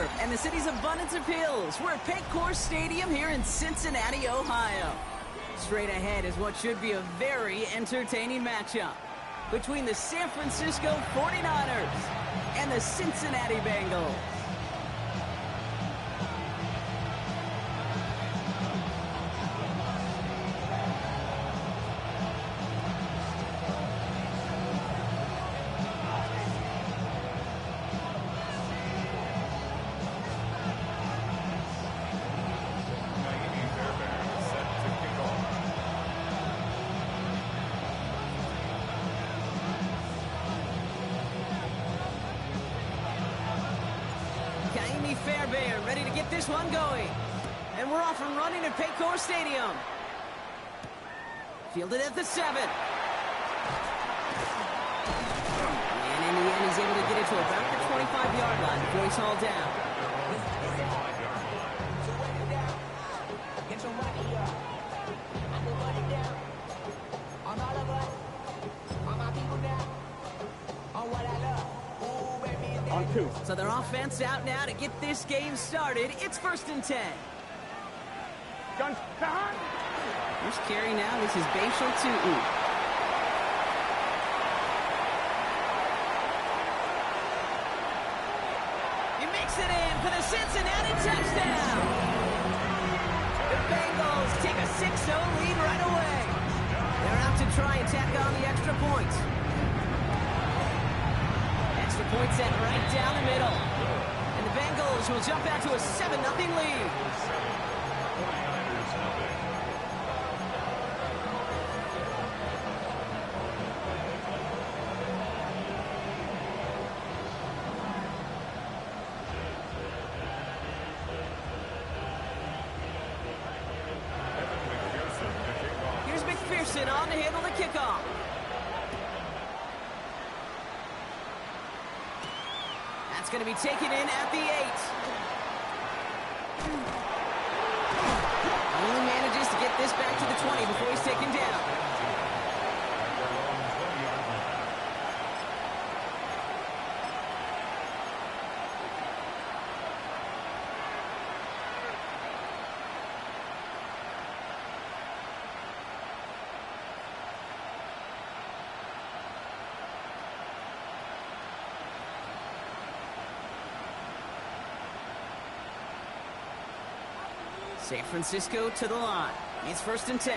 suburb and the city's abundance of hills. We're at Paycor Stadium here in Cincinnati, Ohio. Straight ahead is what should be a very entertaining matchup between the San Francisco 49ers and the Cincinnati Bengals. Ready to get this one going. And we're off and running at Paycor Stadium. Fielded at the 7. And in the end, he's able to get it to about the 25-yard line before he's hauled down. So their offense out now to get this game started. It's 1st and 10. First carry now. This is Bashal Tutu. He makes it in for the Cincinnati touchdown. The Bengals take a 6-0 lead right away. They're out to try and tack on the extra points. Point set right down the middle. And the Bengals will jump out to a 7-0 lead. Here's McPherson on to handle the kickoff. It's going to be taken in at the 8. Only manages to get this back to the 20 before he's taken down. San Francisco to the line. It's 1st and 10.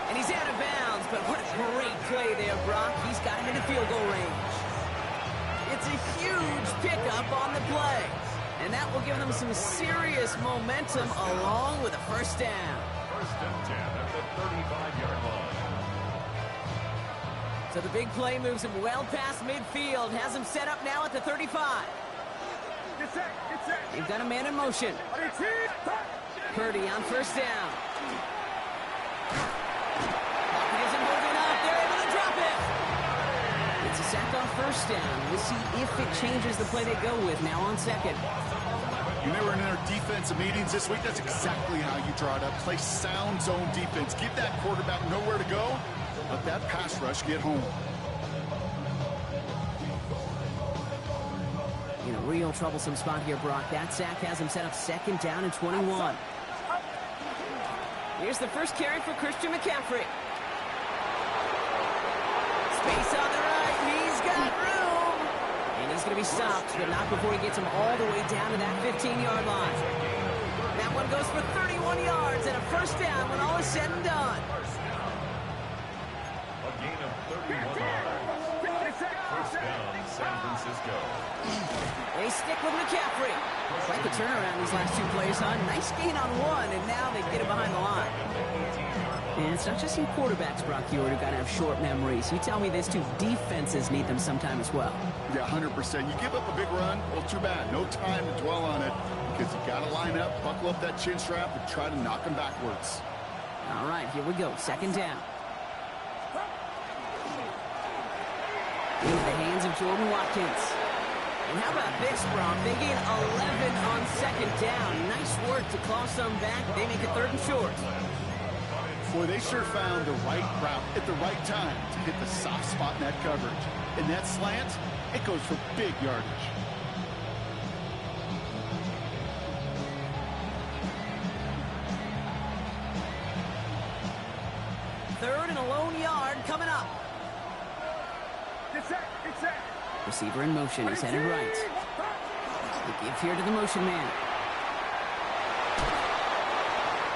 And he's out of bounds, but what a great play there, Brock. He's got him in the field goal range. It's a huge pickup on the play. And that will give them some serious momentum along with a first down. 1st and 10 at the 35-yard line. So the big play moves him well past midfield, has him set up now at the 35. They've got a man in motion. Purdy on 1st down. He isn't moving up. They're able to drop it. It's a sack on 1st down. We'll see if it changes the play they go with now on 2nd. When they were in our defensive meetings this week, that's exactly how you draw it up. Play sound zone defense. Give that quarterback nowhere to go. Let that pass rush get home. In a real troublesome spot here, Brock. That sack has him set up 2nd down and 21. Here's the first carry for Christian McCaffrey. Space on the right. He's got room. And he's going to be stopped, but not before he gets him all the way down to that 15-yard line. That one goes for 31 yards and a 1st down when all is said and done. A gain of 31 yards. 1st down, San Francisco. They stick with McCaffrey. Quite the turnaround these last 2 plays, huh? Nice gain on 1, and now they get him behind the line. And it's not just some quarterbacks, Brock Heward, who got to have short memories. You tell me this, 2 defenses need them sometime as well. Yeah, 100%. You give up a big run, well, too bad. No time to dwell on it because you got to line up, buckle up that chin strap, and try to knock him backwards. All right, here we go. 2nd down. Into the hands of Jordan Watkins. And how about this, Brock? They gain 11 on 2nd down. Nice work to claw some back. They make it 3rd and short. Boy, they sure found the right route at the right time to hit the soft spot in that coverage. And that slant, it goes for big yardage. Third and a lone yard coming up. Get set. Get set. Receiver in motion. He's headed right. The give here to the motion man.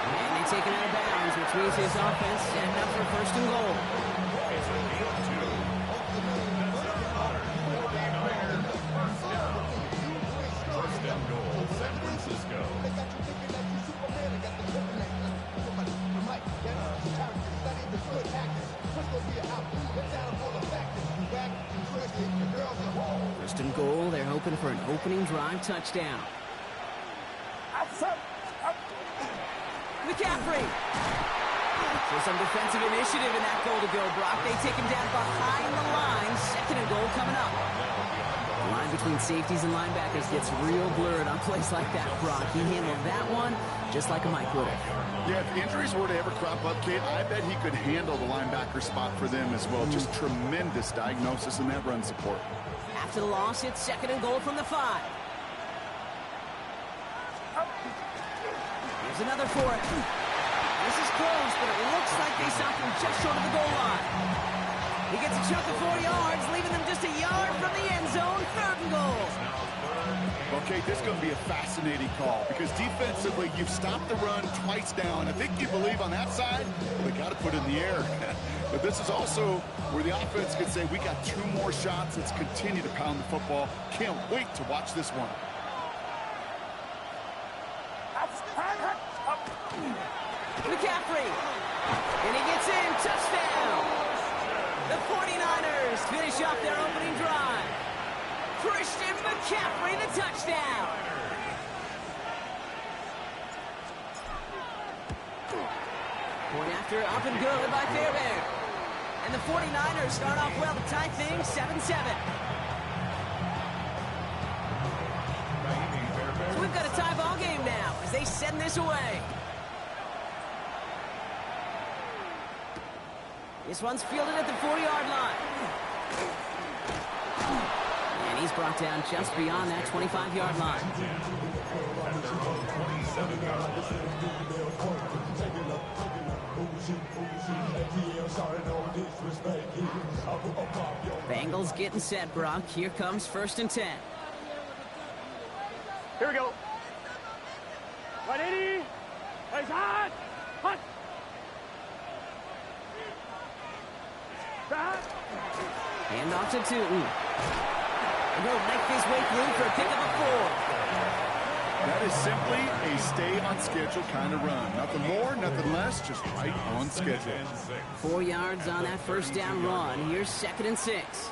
And they take it out of bounds, which means his offense setting up for first and goal. First and goal, San Francisco. First and goal, they're hoping for an opening drive touchdown. McCaffrey. So some defensive initiative in that goal to go, Brock. They take him down behind the line. Second and goal coming up. The line between safeties and linebackers gets real blurred on plays like that, Brock. He handled that one just like a Mike would have. Yeah, if injuries were to ever crop up, Kate, I bet he could handle the linebacker spot for them as well. Just tremendous diagnosis in that run support. After the loss, it's second and goal from the 5. Here's another for it. This is close, but it looks like they stopped him just short of the goal line. He gets a chunk of 4 yards, leaving them just a yard from the end zone. Third and goal. Okay, this is going to be a fascinating call because defensively, you've stopped the run twice down. I think you believe on that side, they got to put it in the air. But this is also where the offense can say, we got 2 more shots. Let's continue to pound the football. Can't wait to watch this one. McCaffrey. And he gets in. Touchdown. The 49ers finish off their opening drive. Christian McCaffrey, the touchdown. Point after, up and good by Fairbairn. And the 49ers start off well to tie things 7-7. So we've got a tie ball game now as they send this away. This one's fielded at the 4-yard line. And he's brought down just beyond that 25-yard line. Bengals getting set, Brock. Here comes first and 10. Here we go. 180. Place hot. Hot. Hand off to Tootin. And he'll make his way through for a pickup of 4. That is simply a stay-on-schedule kind of run. Nothing more, nothing less, just right on schedule. 4 yards on that first down run. Here's second and 6.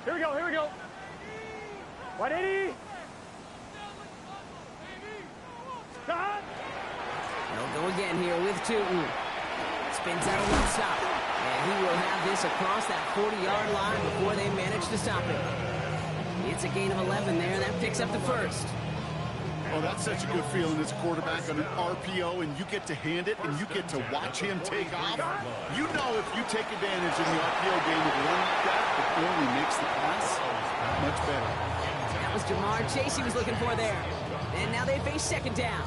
Here we go. Here we go. 180. They'll go again here with Tootin. Spins out a one stop. And he will have this across that 40-yard line before they manage to stop him. It's a gain of 11 there. That picks up the first. Oh, that's such a good feeling as a quarterback on an RPO, and you get to hand it, and you get to watch him take off. You know if you take advantage in the RPO game of a run like that, it only makes the pass much better. That was Jamar Chase he was looking for there. And now they face second down.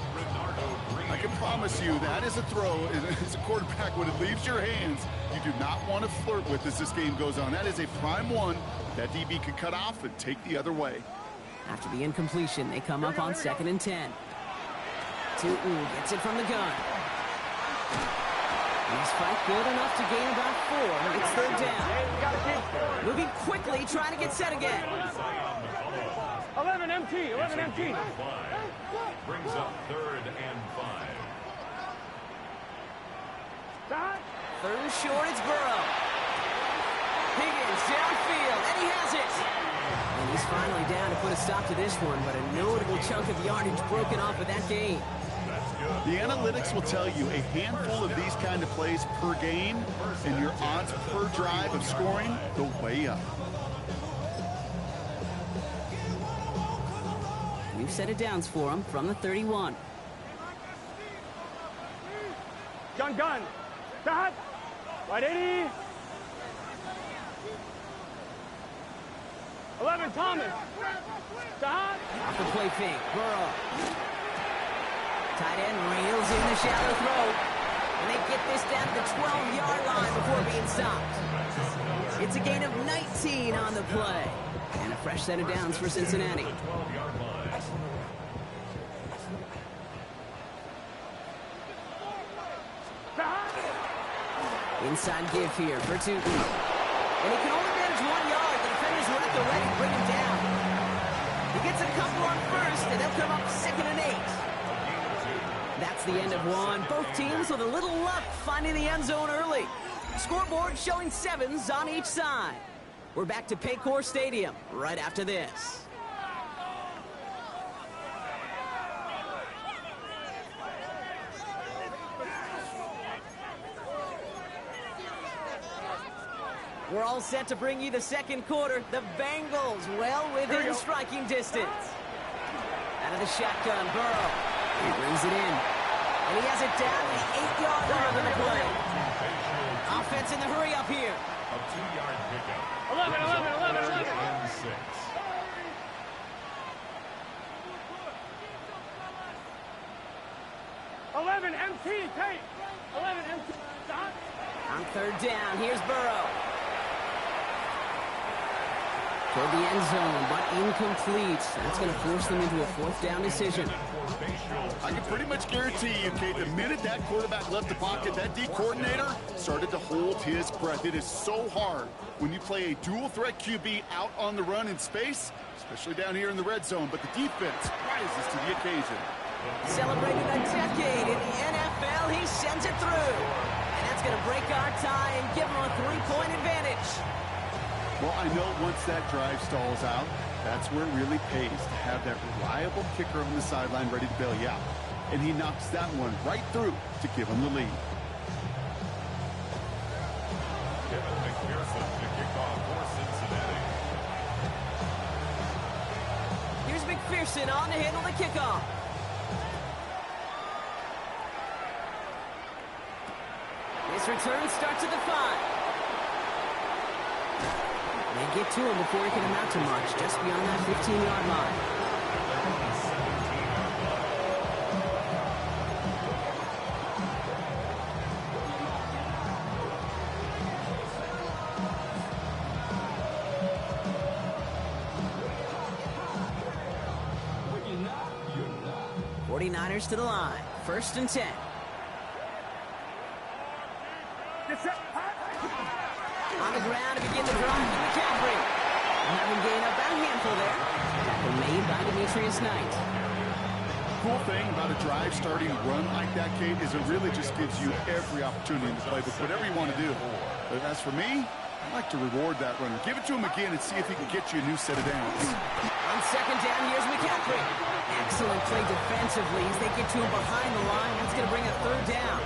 I can promise you that is a throw as a quarterback when it leaves your hands. You do not want to flirt with as this game goes on. That is a prime one that DB could cut off and take the other way. After the incompletion, they come up on second and 10. Tootin gets it from the gun. He's fight good enough to gain about 4. It's third down. Moving quickly, trying to get set again. 11 MT. 11 MT. Brings up 3rd and 5. Third and short, it's Burrow. Higgins downfield, and he has it. And he's finally down to put a stop to this one, but a notable chunk of yardage broken off with that gain. The analytics will tell you a handful of these kind of plays per game, and your odds per drive of scoring go way up. We've set it downs for him from the 31. Gun. Start. Right 80. 11, Thomas. Start. Off the play fake. Burrow. Tight end reels in the shallow throw. And they get this down to the 12-yard line before being stopped. It's a gain of 19 on the play. And a fresh set of downs for Cincinnati. Inside give here for Tootin. And he can only manage 1 yard. The defenders were at the ready to bring him down. He gets a couple on first, and they'll come up 2nd and 8. That's the end of one. Both teams with a little luck finding the end zone early. Scoreboard showing 7s on each side. We're back to Paycor Stadium right after this. We're all set to bring you the second quarter. The Bengals well within striking distance. Out of the shotgun, Burrow. He brings it in. And he has it down the 8-yard line on the play. Offense in the hurry up here. A 2-yard pickup. 11. And 6. MT, Tate. 11, MT. Stop. On 3rd down, here's Burrow. Toward the end zone, but incomplete. That's going to force them into a 4th down decision. I can pretty much guarantee you, Kate, the minute that quarterback left the pocket, that D coordinator started to hold his breath. It is so hard when you play a dual-threat QB out on the run in space, especially down here in the red zone, but the defense rises to the occasion. Celebrating a decade in the NFL, he sends it through. And that's going to break our tie and give him a 3-point advantage. Well, I know once that drive stalls out, that's where it really pays to have that reliable kicker on the sideline ready to bail you out. And he knocks that one right through to give him the lead. Kevin McPherson to kick off for Cincinnati. Here's McPherson on to handle the kickoff. This return starts at the 5. They get to him before he can amount to much, just beyond that 15-yard line. '49ers to the line, 1st and 10. On the ground to begin the drive to McCaffrey. Having gained up that handful there. Tackle made by Demetrius Knight. Cool thing about a drive starting run like that, Kate, is it really just gives you every opportunity to play with whatever you want to do. But as for me, I like to reward that runner. Give it to him again and see if he can get you a new set of downs. On 2nd down, here's McCaffrey. Excellent play defensively as they get to him behind the line. That's going to bring a 3rd down.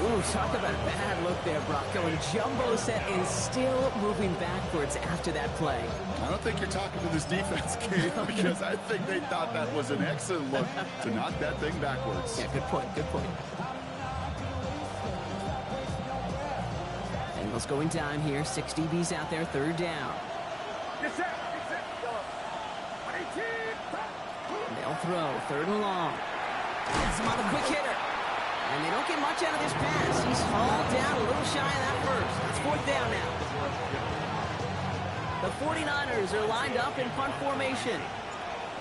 Ooh, talk about a bad look there, Brock. Going jumbo set and still moving backwards after that play. I don't think you're talking to this defense, Kate, because I think they thought that was an excellent look to knock that thing backwards. Yeah, good point, good point. Bengals going down here. 6 DBs out there, 3rd down. They'll throw, 3rd and long. Gets him on the quick hitter. And they don't get much out of this pass. He's hauled down a little shy of that first. That's 4th down now. The 49ers are lined up in punt formation.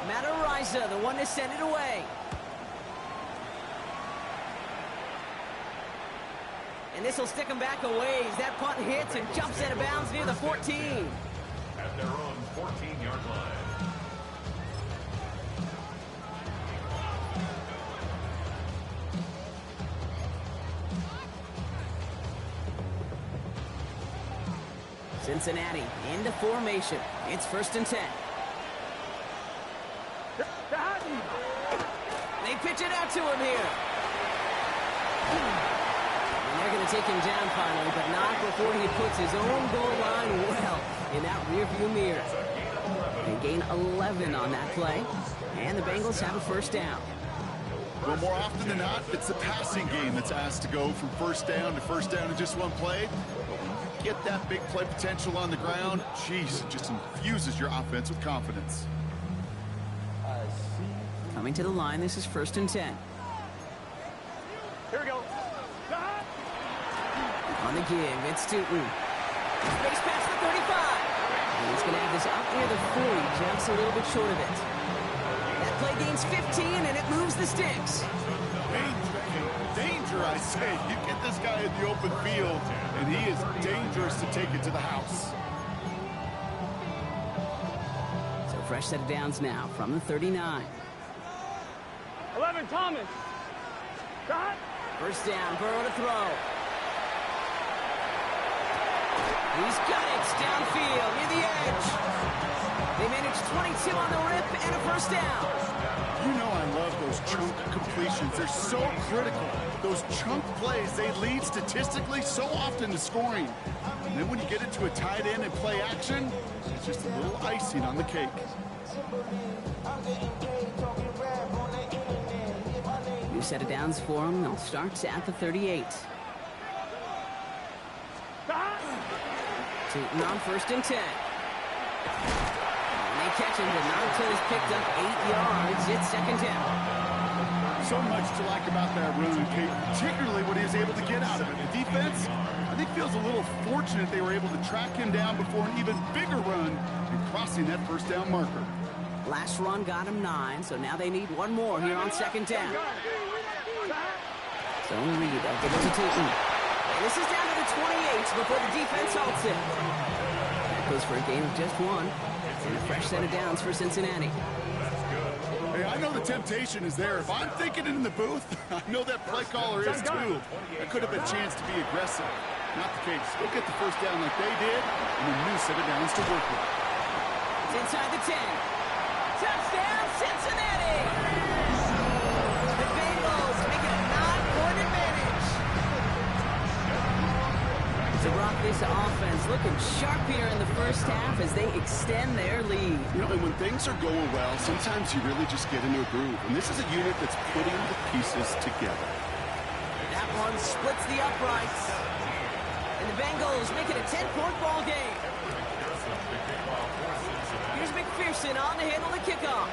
Matt Ariza, the one to send it away. And this will stick him back a ways. That punt hits and jumps out of bounds near the 14. At their own 14-yard line. Cincinnati into formation. It's 1st and 10. They pitch it out to him here. And they're going to take him down finally, but not before he puts his own goal line well in that rearview mirror. They gain 11 on that play, and the Bengals have a 1st down. Well, more often than not, it's the passing game that's asked to go from first down in just one play. But when you get that big play potential on the ground, geez, it just infuses your offense with confidence. Coming to the line, this is 1st and 10. Here we go. On the give, it's Tootin. Space past the 35. And he's going to have this out near the 40, just a little bit short of it. That play gains 15, and it moves the sticks. Danger, I say. You get this guy in the open field, and he is dangerous to take it to the house. So fresh set of downs now from the 39. 11, Thomas. Shot. 1st down, Burrow to throw. He's got it downfield near the edge. They managed 22 on the rip and a 1st down. You know I love those chunk completions. They're so critical. Those chunk plays, they lead statistically so often to scoring. And then when you get it to a tight end and play action, it's just a little icing on the cake. New set of downs for him. They'll start at the 38. Tootin on 1st and 10. And they catch him, but not until he's picked up 8 yards. It's 2nd down. So much to like about that run, Kate, particularly what he was able to get out of it. The defense, I think, feels a little fortunate they were able to track him down before an even bigger run and crossing that 1st down marker. Last run got him 9, so now they need one more here on 2nd down. So Reed, they'll give it to Tootin. And this is down to the 28 before the defense halts it. That goes for a gain of just 1. And a fresh set of downs for Cincinnati. Hey, I know the temptation is there. If I'm thinking it in the booth, I know that play caller is too. That could have been a chance to be aggressive. Not the case. Go get the 1st down like they did, and a new set of downs to work with. It's inside the 10. Touchdown, Cincinnati! The Bengals make it a 9-point advantage. To rock this offense, looking sharp here in the 1st half as they extend their lead. You know, and when things are going well, sometimes you really just get into a groove. And this is a unit that's putting the pieces together. That one splits the uprights. And the Bengals make it a 10-point ball game. Here's McPherson on to handle the kickoff.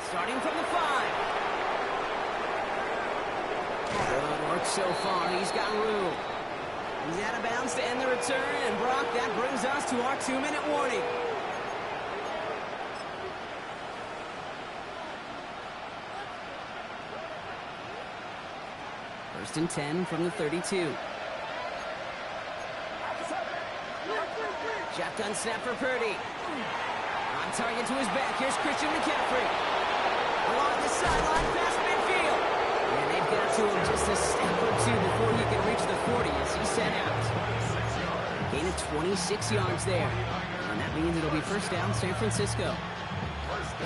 Starting from the 5. Good work so far. He's got room. He's out of bounds to end the return. And Brock, that brings us to our 2-minute warning. First and 10 from the 32. Shotgun snap for Purdy. On target to his back. Here's Christian McCaffrey. Along the sideline, past midfield. And they've got to him just a step or 2 before he can reach the 40 as he's sent out. Gain of 26 yards there. And that means it'll be 1st down, San Francisco.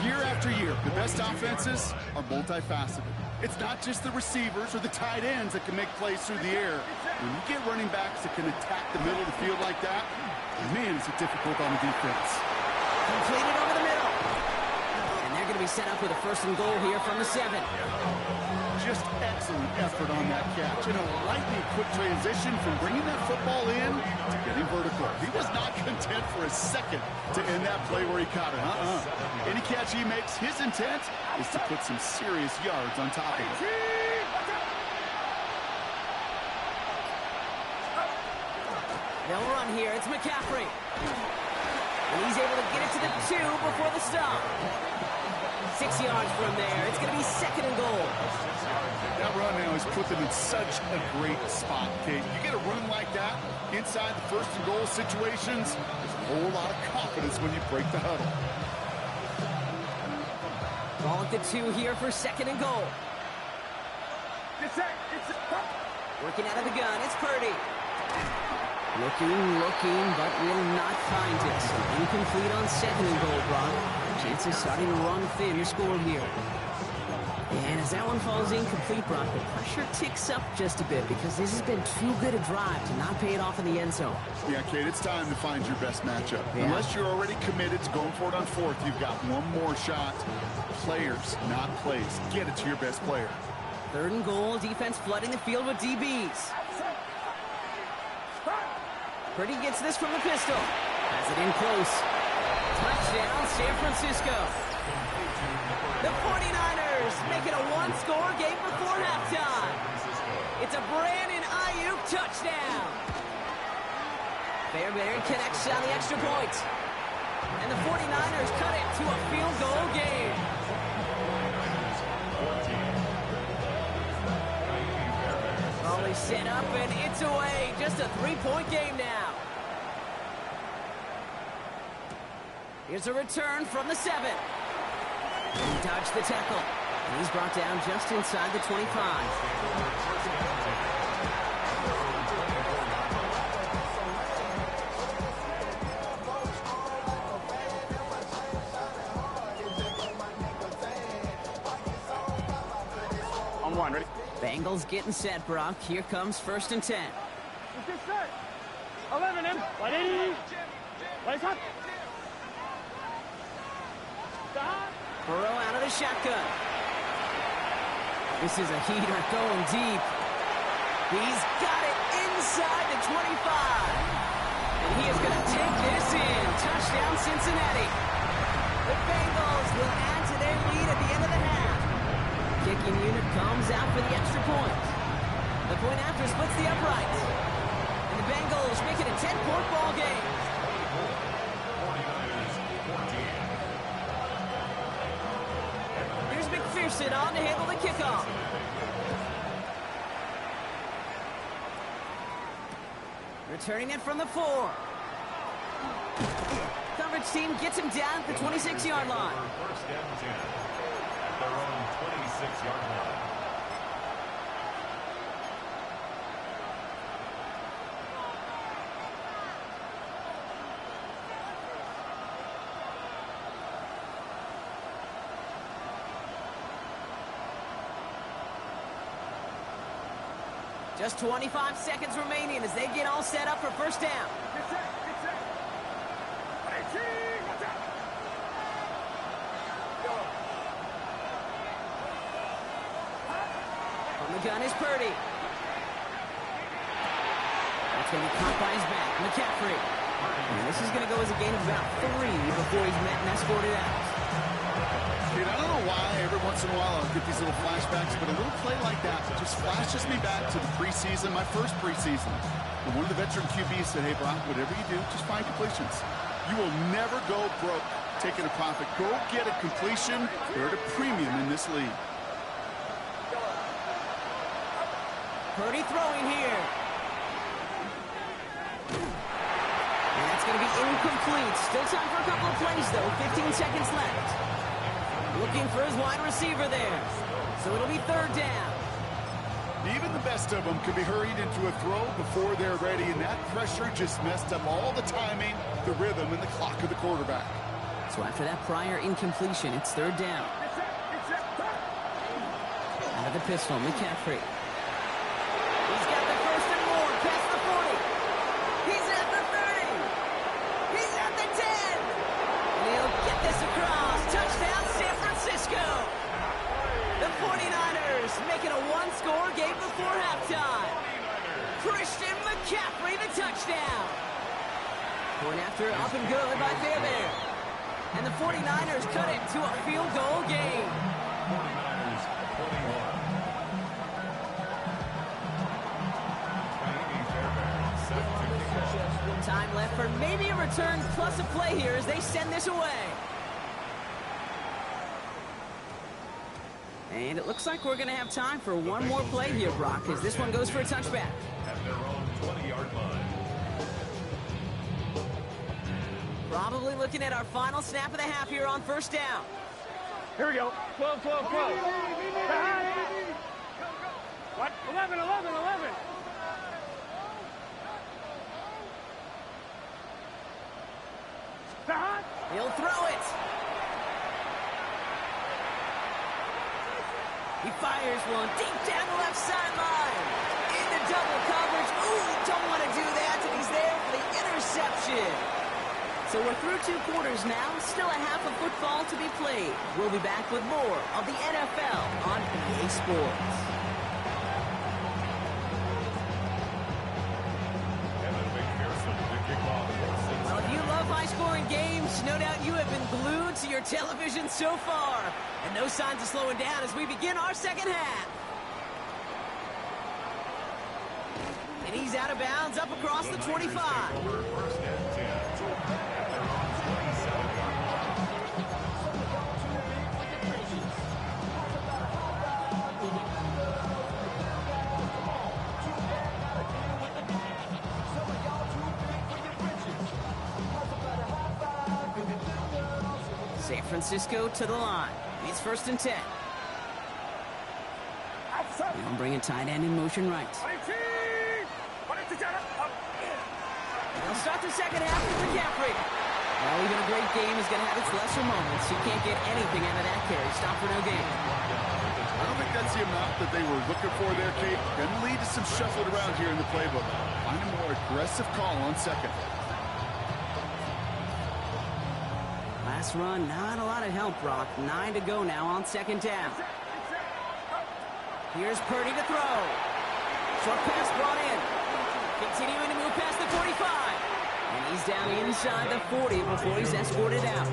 Year after year, the best offenses are multifaceted. It's not just the receivers or the tight ends that can make plays through the air. When you get running backs that can attack the middle of the field like that, man, is it difficult on the defense. Completed over the middle. And they're going to be set up with a 1st and goal here from the 7. Just excellent effort on that catch. And a lightning quick transition from bringing that football in to getting vertical. He was not content for a second to end that play where he caught it. Any catch he makes, his intent is to put some serious yards on top of it. They'll run here. It's McCaffrey. And he's able to get it to the 2 before the stop. 6 yards from there. It's going to be 2nd and goal. That run now has put them in such a great spot, Kate. You get a run like that inside the 1st and goal situations, there's a whole lot of confidence when you break the huddle. Ball at the 2 here for 2nd and goal. Working out of the gun. It's Purdy. Looking, but will not find it. So incomplete on 2nd and goal, Brock. Chances starting to run thin to score here. And as that one falls incomplete, Brock, the pressure ticks up just a bit because this has been too good a drive to not pay it off in the end zone. Yeah, Kate, it's time to find your best matchup. Yeah. Unless you're already committed to going for it on fourth, you've got one more shot. Players, not plays. Get it to your best player. 3rd and goal, defense flooding the field with DBs. Purdy gets this from the pistol. Has it in close. Touchdown, San Francisco. The 49ers make it a one-score game before halftime. It's a Brandon Ayuk touchdown. Fairbairn connects on the extra point. And the 49ers cut it to a field goal game. Raleigh set up and it's away. Just a 3-point game now. Here's a return from the 7. He dodged the tackle. And he's brought down just inside the 25. On 1, ready? Bengals getting set, Brock. Here comes 1st and 10. Let's get set. 11 in. 180. Lights up. Stop. Burrow out of the shotgun. This is a heater going deep. He's got it inside the 25. And he is going to take this in. Touchdown, Cincinnati. The Bengals will add to their lead at the end of the half. Kicking unit comes out for the extra point. The point after splits the upright. And the Bengals make it a 10-point ball game. Here's McPherson on to handle the kickoff. Returning it from the 4. Coverage team gets him down at the 26-yard line. 1st and 10 at their own 26-yard line. Just 25 seconds remaining as they get all set up for 1st down. Get set. Get set. 118. Watch out. Go. From the gun is Purdy. That's going to be caught by his back. McCaffrey. And this is going to go as a gain of about 3 before he's met and escorted out. Dude, I don't know why every once in a while I'll get these little flashbacks, but a little play like that just flashes me back to the preseason, my first preseason. And one of the veteran QBs said, hey, Brock, whatever you do, just find completions. You will never go broke taking a profit. Go get a completion. They're at a premium in this league. Purdy throwing here. And that's going to be incomplete. Still time for a couple of plays, though. 15 seconds left. Looking for his wide receiver there. So it'll be 3rd down. Even the best of them can be hurried into a throw before they're ready, and that pressure just messed up all the timing, the rhythm, and the clock of the quarterback. So after that prior incompletion, it's 3rd down. Get set. Get set. Out of the pistol, McCaffrey. He's got the 1st and more, past the 40. He's at the 30. He's at the 10. And he'll get this across. Touchdown, San Francisco. The 49ers make it a one-score game before halftime. Christian McCaffrey, the touchdown. Point after, up and good by Fairbairn. And the 49ers cut it to a field goal game. 49ers 21. Time left for maybe a return plus a play here as they send this away. And it looks like we're going to have time for one more play here, Brock, as this one goes for a touchback. At their own 20-yard line. Probably looking at our final snap of the half here on 1st down. Here we go. 12, 12, 12. What? 11, 11, 11. He'll throw it. He fires one deep down the left sideline. Into double coverage. Ooh, don't want to do that. And he's there for the interception. So we're through 2 quarters now. Still a half of football to be played. We'll be back with more of the NFL on EA Sports. Well, if you love high-scoring games, no doubt you have been glued to your television so far. And no signs of slowing down as we begin our second half. And he's out of bounds up across the 25. San Francisco to the line. It's 1st and 10. Now bringing tight end in motion right. They'll start the second half with McCaffrey. Well, even a great game is going to have its lesser moments. You can't get anything out of that carry. Stop for no gain. I don't think that's the amount that they were looking for there, Kate. Going to lead to some shuffling around here in the playbook. Find a more aggressive call on second. Last run, not a lot of help, Brock. 9 to go now on second down. Here's Purdy to throw. Short pass brought in. Continuing to move past the 45. And he's down inside the 40 before he's escorted out.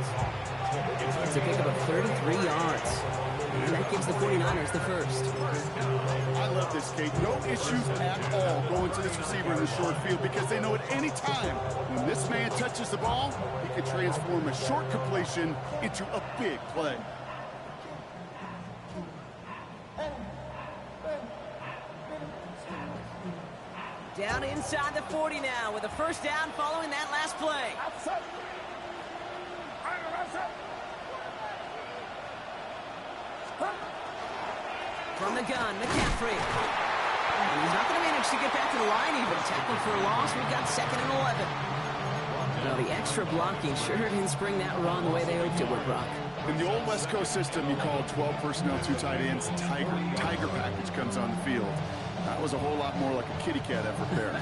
It's a pickup of 33 yards. And that gives the 49ers the first. I love this, Kate. No issues at all going to this receiver in the short field because they know at any time when this man touches the ball, he could transform a short completion into a big play. Down inside the 40 now with a first down following that last play. From the gun, McCaffrey. And he's not going to manage to get back to the line even. Tackled for a loss. We've got 2nd and 11. Well, the extra blocking sure didn't spring that run the way they hoped it would, Brock. In the old West Coast system, you call 12 personnel, 2 tight ends, tiger package comes on the field. That was a whole lot more like a kitty cat effort there.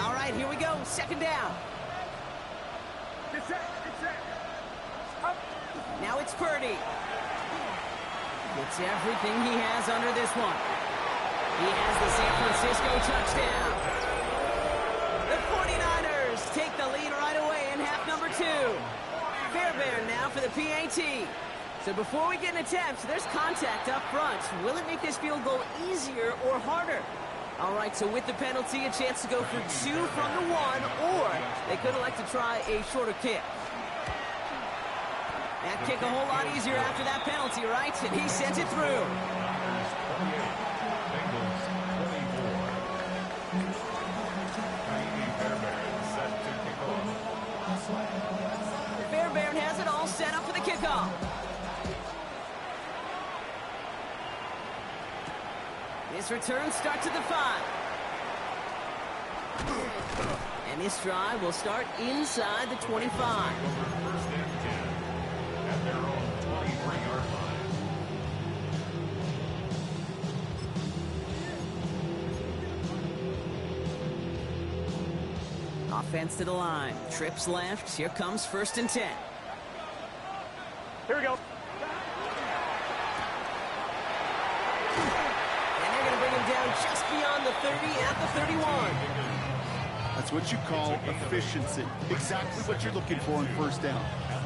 All right, here we go. Second down. Now it's Purdy. Gets everything he has under this one. He has the San Francisco touchdown. The 49ers take the lead right away in half number 2. Fairbairn now for the PAT. So before we get an attempt, there's contact up front. Will it make this field goal easier or harder? All right, so with the penalty, a chance to go for 2 from the 1, or they could elect to try a shorter kick. That kick a whole lot easier after that penalty, right? And he sent it through. Fairbairn has it all set up for the kickoff. This return starts at the 5. And this drive will start inside the 25. Offense to the line. Trips left. Here comes 1st and 10. Here we go. And they're going to bring him down just beyond the 30 at the 31. That's what you call efficiency. Exactly what you're looking for in first down.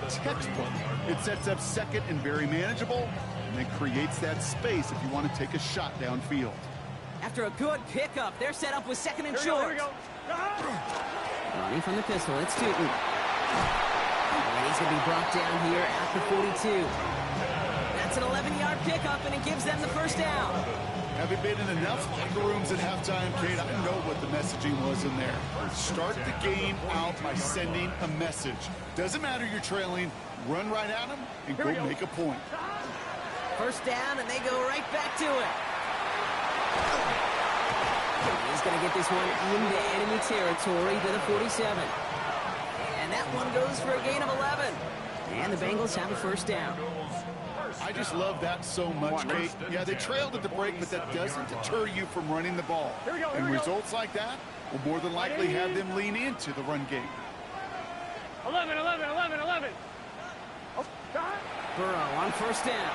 Textbook. It sets up second and very manageable, and then creates that space if you want to take a shot downfield. After a good pickup, they're set up with 2nd and short. Here we go. Running from the pistol, it's Tootin. And he's going to be brought down here at the 42. That's an 11-yard pickup, and it gives them the first down. Having been in enough locker rooms at halftime, Kate, I know what the messaging was in there. Start the game out by sending a message. Doesn't matter you're trailing, run right at them and go make a point. First down, and they go right back to it. He's going to get this one into enemy territory to the 47. And that one goes for a gain of 11. And the Bengals have a first down. I just love that so much, Kate. Yeah, they trailed at the break, but that doesn't deter you from running the ball. And results like that will more than likely have them lean into the run game. 11. Oh, God. Burrow on first down.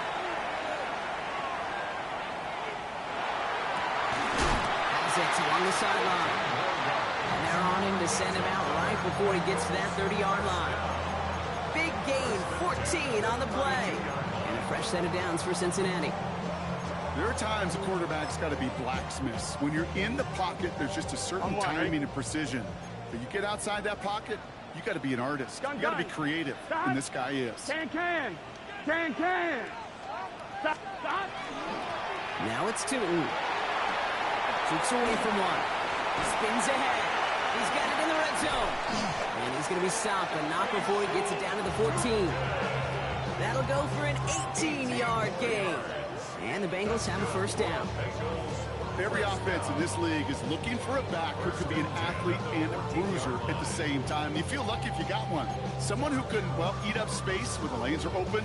Has it along the sideline. And they're on him to send him out right before he gets to that 30-yard line. Big gain, 14 on the play. And a fresh set of downs for Cincinnati. There are times a quarterback's got to be blacksmiths. When you're in the pocket, there's just a certain timing and precision. But you get outside that pocket, you got to be an artist. You got to be creative, and this guy is. Can. Stop. Now it's Tootin. Shoots away from one. He spins ahead. He's got it in the red zone. And he's going to be stopped, but not before he gets it down to the 14. That'll go for an 18-yard gain. And the Bengals have a first down. Every offense in this league is looking for a back who could be an athlete and a bruiser at the same time. You feel lucky if you got one. Someone who can, well, eat up space when the lanes are open,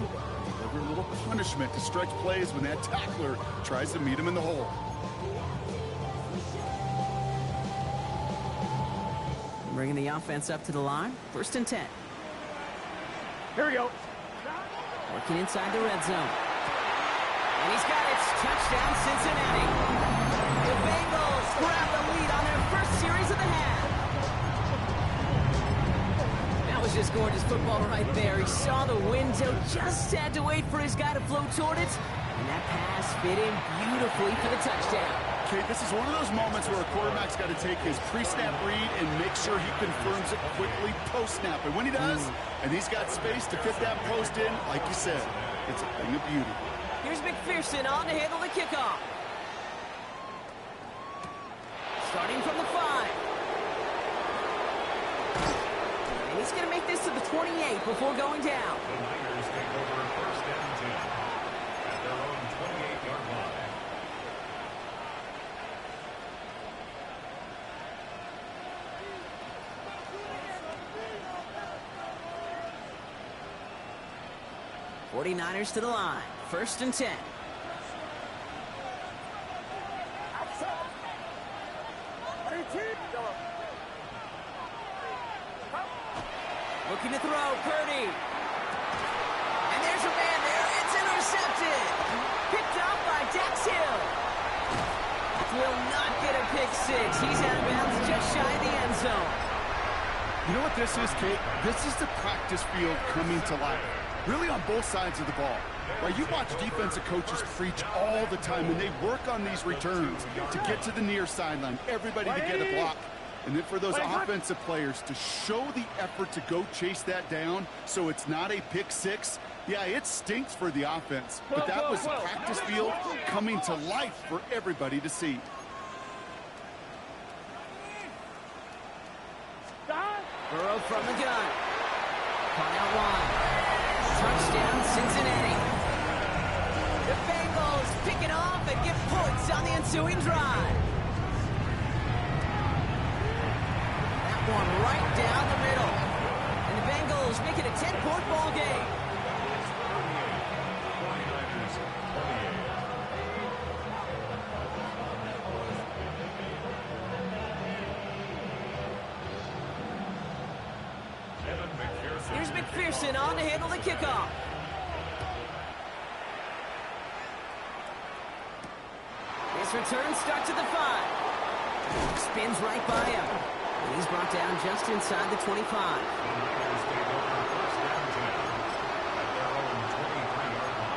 deliver a little punishment to stretch plays when that tackler tries to meet him in the hole. Bringing the offense up to the line. First and 10. Here we go. Working inside the red zone. And he's got it. Touchdown, Cincinnati. The Bengals grab the lead on their first series of the half. That was just gorgeous football right there. He saw the window, just had to wait for his guy to float toward it. And that pass fit in beautifully for the touchdown. Okay, this is one of those moments where a quarterback's got to take his pre-snap read and make sure he confirms it quickly post-snap. And when he does, and he's got space to fit that post in, like you said, it's a thing of beauty. Here's McPherson on to handle the kickoff. Starting from the 5. And he's going to make this to the 28 before going down. The Niners take over first and 10 at their own 28-yard line. '49ers to the line. First and 10. Looking to throw, Purdy. And there's a man there. It's intercepted. Picked off by Dax Hill. Will not get a pick six. He's out of bounds just shy of the end zone. You know what this is, Kate? This is the practice field coming to life. Really on both sides of the ball. Right, you watch defensive coaches preach all the time when they work on these returns to get to the near sideline, everybody to get a block. And then for those offensive players to show the effort to go chase that down so it's not a pick six, yeah, it stinks for the offense. But that was a practice field coming to life for everybody to see. Burrow from the gun. Caught out wide. Touchdown, Cincinnati. The Bengals pick it off and get points on the ensuing drive. That one right down the middle. And the Bengals make it a 10-point ball game. 49ers 28. Here's McPherson on to handle the kickoff. This return starts at the 5. Spins right by him. And he's brought down just inside the 25. The Niners take over first and 10 at their own 23-yard line.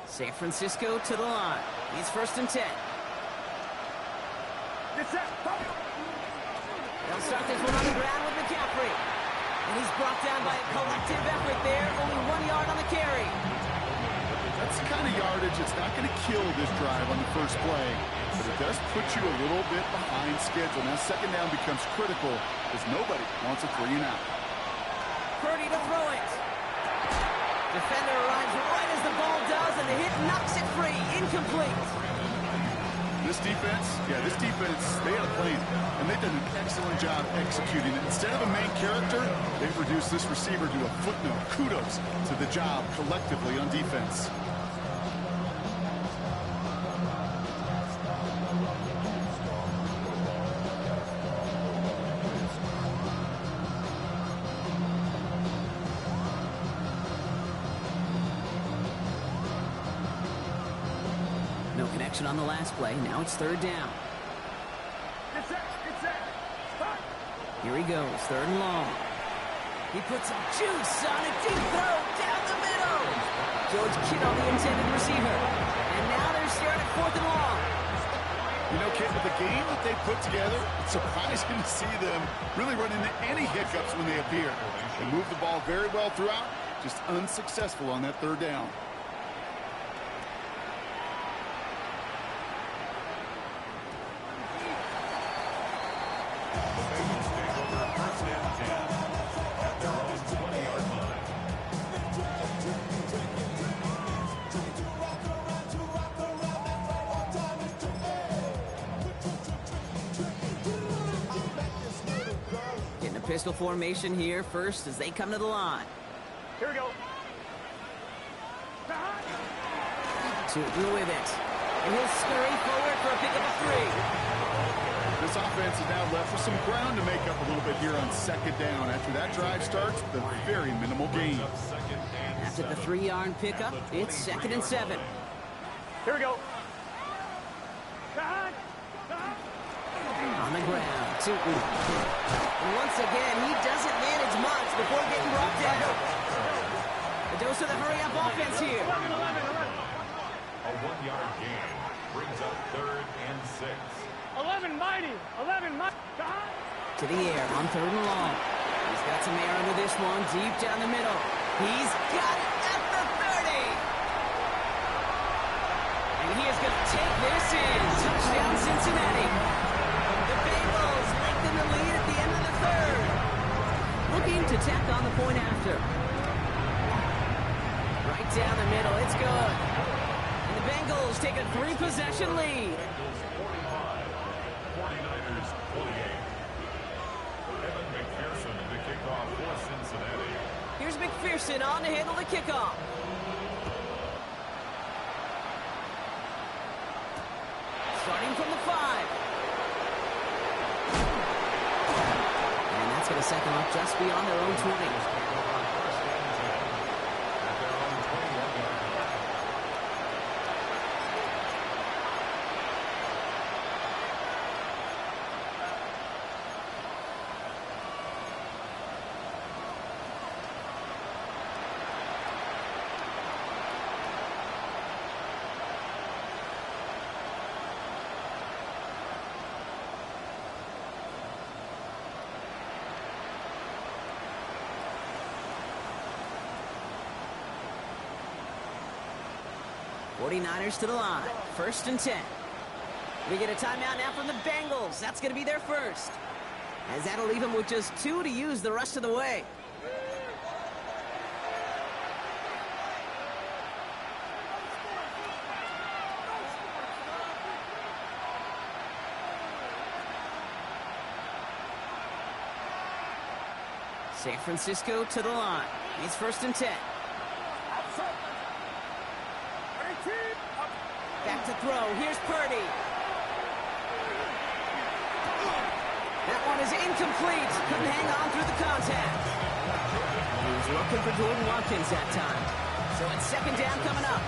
San Francisco to the line. He's first and 10. They'll start this one on the ground with McCaffrey. And he's brought down by a collective effort there. Only 1 yard on the carry. That's the kind of yardage that's not going to kill this drive on the first play, but it does put you a little bit behind schedule. Now second down becomes critical because nobody wants a 3 and out. Purdy to throw it. Defender arrives right as the ball does, and the hit knocks it free. Incomplete. This defense, they had a plan, and they've done an excellent job executing it. Instead of a main character, they've reduced this receiver to a footnote. Kudos to the job collectively on defense. No connection on the last play. Now it's third down. Get set. Stop. Here he goes, third and long. He puts some juice on a deep throw down the middle. George Kittle, the intended receiver. And now they're staring at fourth and long. You know, Kit, with the game that they put together, it's surprising to see them really run into any hiccups when they appear. They move the ball very well throughout, just unsuccessful on that third down. Getting a pistol formation here first as they come to the line. Here we go. Tootin with it. And he'll scurry forward for a pick of a 3. This offense is now left with some ground to make up a little bit here on second down. After that drive starts, the very minimal gain. After the 3-yard pickup, it's 2nd and 7. Here we go. On the ground, Tootin. And once again, he doesn't manage much before getting brought down. A dose of the hurry-up offense here. 11. A 1-yard gain brings up 3rd and 6. 11 mighty. To the air on 3rd and long. He's got some air under this one, deep down the middle. He's got it at the 30. And he is going to take this in. Touchdown, Cincinnati. The Bengals lengthen the lead at the end of the 3rd. Looking to tack on the point after. Right down the middle, it's good. And the Bengals take a 3-possession lead. Bengals 45, 49ers 28. Evan McPherson to kick off for Cincinnati. Here's McPherson on to handle the kickoff. Starting from the 5. And that's going to set them up just beyond their own 20. '49ers to the line. 1st and 10. We get a timeout now from the Bengals. That's going to be their first. As that'll leave them with just 2 to use the rest of the way. San Francisco to the line. It's 1st and 10. Back to throw. Here's Purdy. That one is incomplete. Couldn't hang on through the contact. He was looking for Jordan Watkins that time. So it's 2nd down coming up.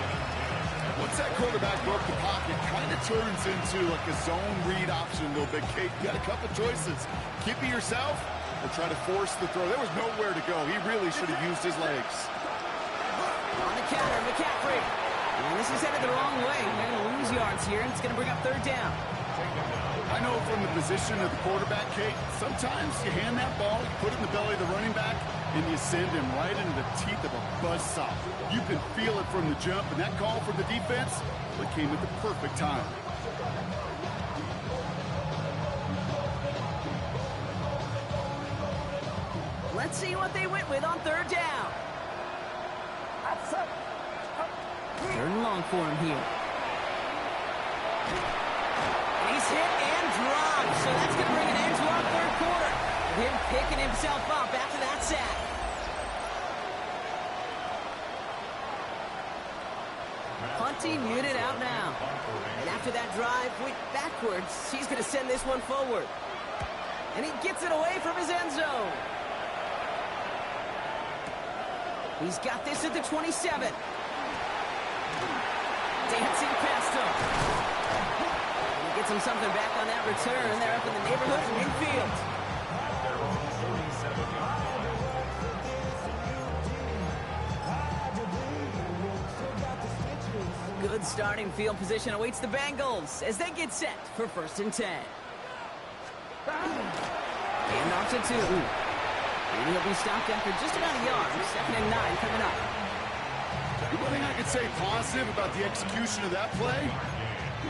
Once that quarterback broke the pocket, kind of turns into like a zone read option a little bit, Kate. You got a couple choices. Keep it yourself or try to force the throw. There was nowhere to go. He really should have used his legs. On the counter, McCaffrey. And this is headed the wrong way. They're going to lose yards here, and it's going to bring up 3rd down. I know from the position of the quarterback, Kate, sometimes you hand that ball, you put it in the belly of the running back, and you send him right into the teeth of a buzzsaw. You can feel it from the jump, and that call for the defense, well, it came at the perfect time. Let's see what they went with on third down. Third and long for him here. And he's hit and dropped, so that's going to bring an end to our third quarter. Him picking himself up after that sack. Punting muted out now. And after that drive went backwards, he's going to send this one forward. And he gets it away from his end zone. He's got this at the 27. Dancing past him. He gets him something back on that return. They're up in the neighborhood of midfield. Good starting field position awaits the Bengals as they get set for 1st and 10. And off to 2. And he'll be stopped after just about a yard. 2nd and 9 coming up. One thing I could say positive about the execution of that play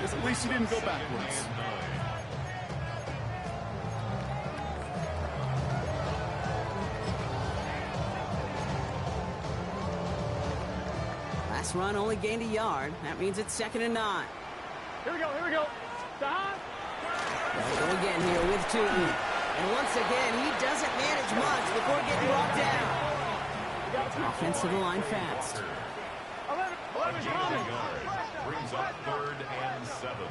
is at least he didn't go backwards. Last run only gained a yard. That means it's 2nd and 9. Here we go, here we go. They'll go again here with Tootin. And once again, he doesn't manage much before getting brought down. Offensive line fast. 11 yards. Brings up 3rd and 7.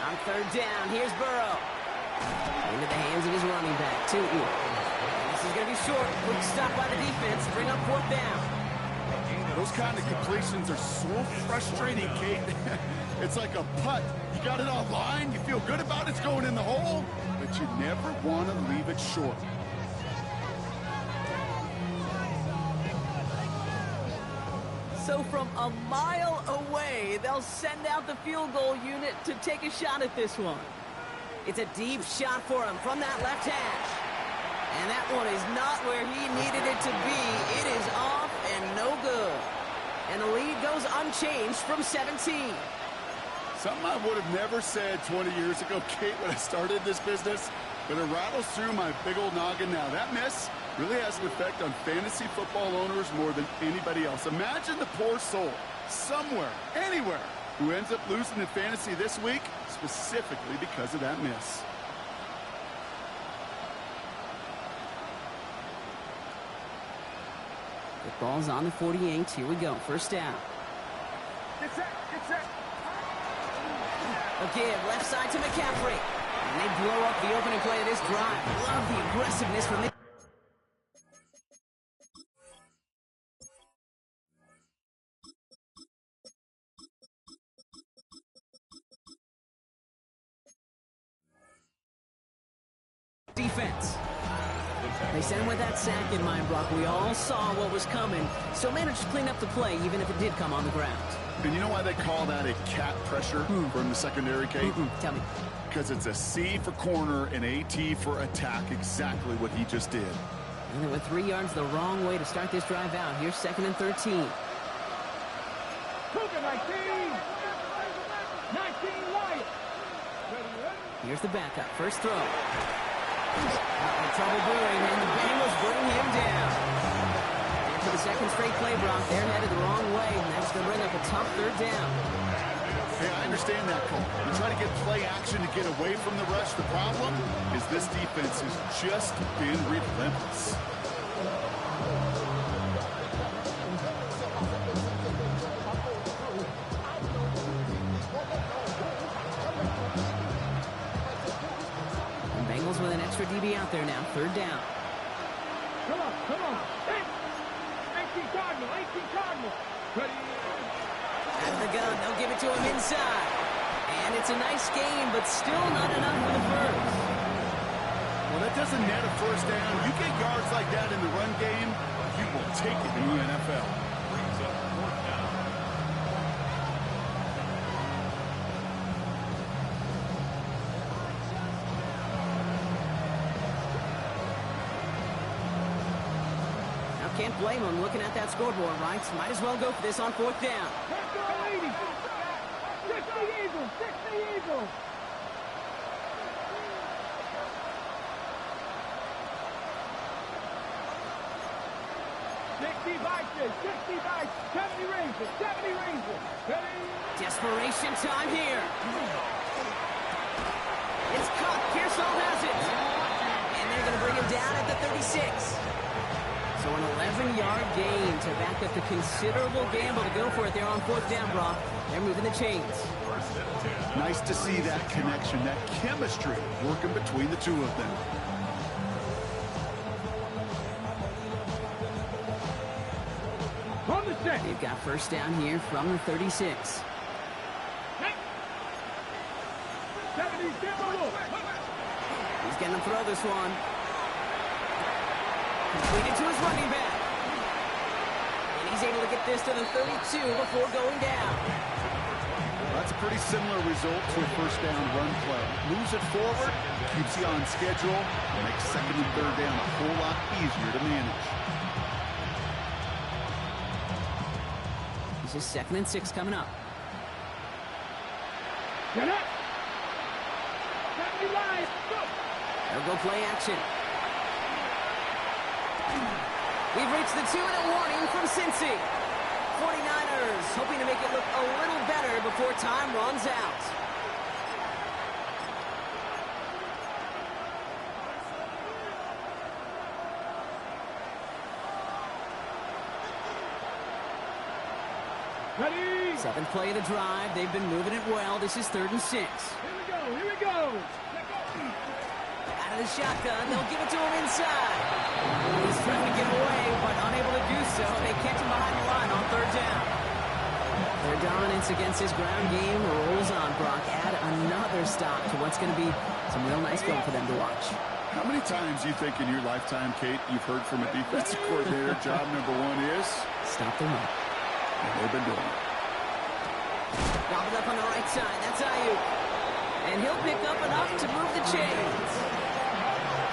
On 3rd down, here's Burrow. Into the hands of his running back, Tootin. This is going to be short. Quick stop by the defense. Bring up 4th down. Those kind of completions are so frustrating, Kate. It's like a putt. You got it on line, you feel good about it's going in the hole, but you never want to leave it short. So from a mile away, they'll send out the field goal unit to take a shot at this one. It's a deep shot for him from that left hash. And that one is not where he needed it to be. It is off and no good. And the lead goes unchanged from 17. Something I would have never said 20 years ago, Kate, when I started this business, but it rattles through my big old noggin now. That miss really has an effect on fantasy football owners more than anybody else. Imagine the poor soul, somewhere, anywhere, who ends up losing in fantasy this week, specifically because of that miss. The ball's on the 48. Here we go. 1st down. Get set, get set. A give left side to McCaffrey. And they blow up the opening play of this drive. Love the aggressiveness from the defense. They sent him with that sack in mind, Brock. We all saw what was coming, so managed to clean up the play, even if it did come on the ground. And you know why they call that a cat pressure from the secondary, Kate? Tell me. Because it's a C for corner and a T for attack, exactly what he just did. And they went 3 yards the wrong way to start this drive out. Here's 2nd and 13. Cougar 19. 19 Lions. Here's the backup. First throw. Trouble brewing, and the Bengals bring him down. And for the 2nd straight play, Brock, they're headed the wrong way, and that's going to bring up a tough 3rd down. Hey, I understand that, Cole. You try to get play action to get away from the rush. The problem is this defense has just been relentless. Bengals with an extra DB out there now. 3rd down. Come on, come on. 18 Cardinal, 18 Cardinal. Ready? Out of the gun, they'll give it to him inside. And it's a nice game, but still not enough for the first. Well, that doesn't net a 1st down. You get yards like that in the run game, you will take it in the NFL. Brings up 4th down. can't blame him looking at that scoreboard, right? Might as well go for this on 4th down. Let's go, ladies. 60 Eagles, 60 Eagles. 60 Vikings, 60 Vikings, 70 Rangers, 70 Rangers. Desperation time here. It's caught. Pearsall has it. And they're going to bring him down at the 36. So an 11-yard gain to back up the considerable gamble to go for it there on 4th down, Brock. They're moving the chains. Nice to see that connection, that chemistry working between the two of them. On the set. They've got 1st down here from the 36. 70 Timberwolves. He's going to throw this one. Completed to his running back. And he's able to get this to the 32 before going down. That's a pretty similar result to a 1st down run play. Moves it forward, keeps you on schedule, and makes 2nd and 3rd down a whole lot easier to manage. This is 2nd and 6 coming up. Get up. 70 lines. Go. They'll go play action. We've reached the 2-minute warning from Cincy. 49ers hoping to make it look a little better before time runs out. Ready. 7th play of the drive. They've been moving it well. This is 3rd and 6. Here we go. Here we go. Out of the shotgun, they'll give it to him inside. He's trying to get away, but unable to do so. They catch him behind the line on 3rd down. Their dominance against his ground game rolls on, Brock. Add another stop to what's going to be some real nice film for them to watch. How many times do you think in your lifetime, Kate, you've heard from a defensive coordinator, job number 1 is? Stop the run. And they've been doing it. Gobbled up on the right side. That's Ayuk. And he'll pick up enough to move the chains.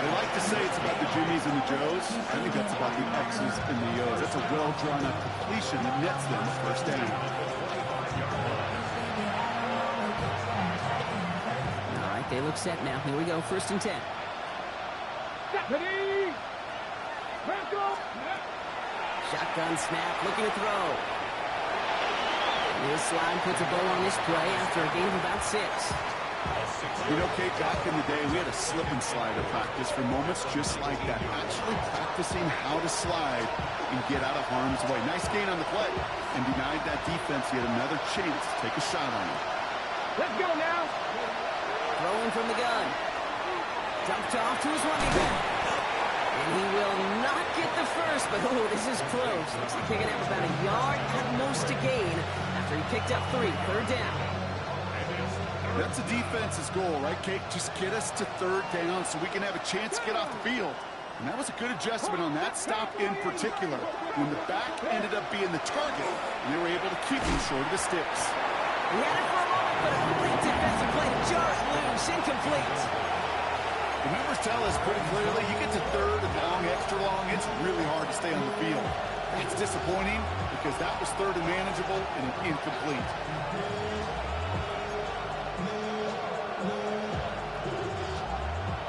They like to say it's about the Jimmies and the Joes. I think that's about the X's and the O's. That's a well-drawn-up completion that nets them 1st down. All right, they look set now. Here we go, 1st and 10. Ready. Let's go. Shotgun snap, looking to throw. This slide puts a bow on this play after a gain of about 6. You know, Kate, back in the day, we had a slip and slider practice for moments just like that. Actually practicing how to slide and get out of harm's way. Nice gain on the play, and denied that defense yet another chance to take a shot on him. Let's go now. Throwing from the gun. Dumped off to his running back. And he will not get the first, but oh, this is close. Looks like they're going to have about a yard at most to gain after he picked up 3. 3rd down. That's the defense's goal, right, Kate? Just get us to 3rd down so we can have a chance to get off the field. And that was a good adjustment on that stop in particular. When the back ended up being the target, they were able to keep him short of the sticks. He had it for a moment, but a complete defensive play to jar it loose. Incomplete. The numbers tell us pretty clearly, you get to 3rd and long, extra long, it's really hard to stay on the field. That's disappointing because that was 3rd and manageable and incomplete.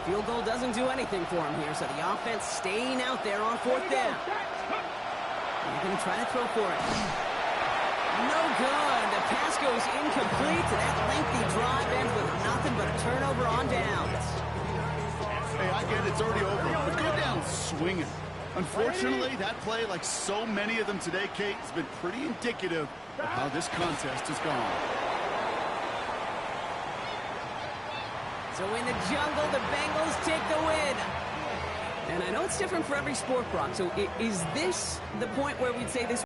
Field goal doesn't do anything for him here, so the offense staying out there on 4th down. They're going to try to throw for it. No good. The pass goes incomplete, and that lengthy drive ends with nothing but a turnover on downs. Hey, I get it. It's already over. But go down swinging. Unfortunately, that play, like so many of them today, Kate, has been pretty indicative of how this contest has gone. So in the jungle, the Bengals take the win. And I know it's different for every sport, Brock. So is this the point where we'd say this